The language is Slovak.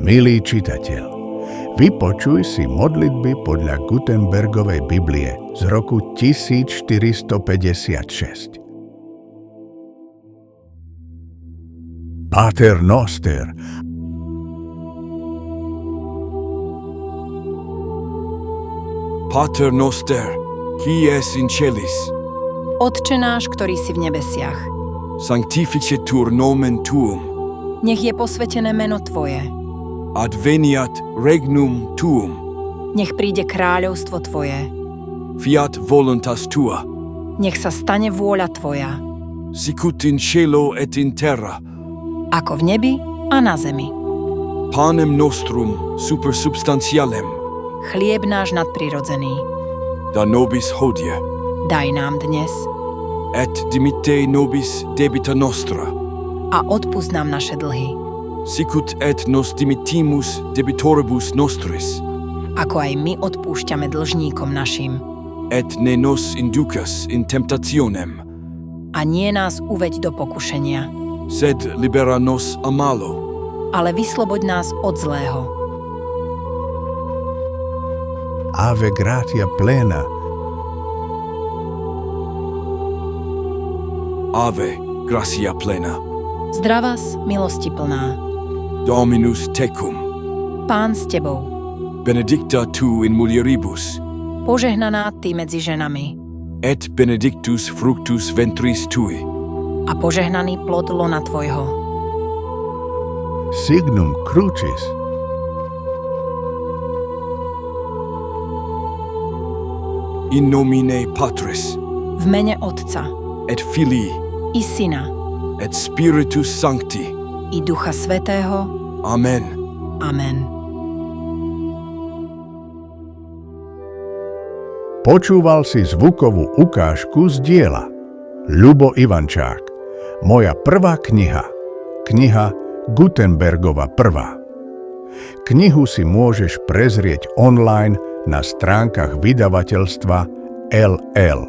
Milý čitateľ, vypočuj si modlitby podľa Gutenbergovej Biblie z roku 1456. Pater Noster. Pater Noster, qui es in celis, Otče náš, ktorý si v nebesiach, sanctificetur nomen tuum, nech je posvetené meno Tvoje, adveniat regnum tuum, nech príde kráľovstvo Tvoje, fiat voluntas tua, nech sa stane vôľa Tvoja, sicut in cielo et in terra. ako v nebi a na zemi. Panem nostrum super substantialem, Chlieb náš nadprirodzený, da nobis hodie, daj nám dnes et dimitte nobis debita nostra, a odpusť nám naše dlhy, sicut et nos dimittimus debitoribus nostris, ako aj my odpúšťame dlžníkom našim. et ne nos inducas in temptationem, A nie nás uveď do pokušenia, sed libera nos a malo. ale vysloboď nás od zlého. Ave gratia plena, Ave, gratia plena, Zdravás, milosti plná, Dominus tecum, Pán s Tebou, benedicta tu in mulieribus, požehnaná Ty medzi ženami et benedictus fructus ventris tui. a požehnaný plod lona Tvojho. Signum Crucis, In nomine Patris, V mene Otca et Filii, i Syna et Spiritus Sancti. i Ducha Svätého. Amen. Amen. Počúval si zvukovú ukážku z diela Ľubo Ivančák. Moja prvá kniha. Kniha Gutenbergova prvá. Knihu si môžeš prezrieť online na stránkach vydavateľstva LL.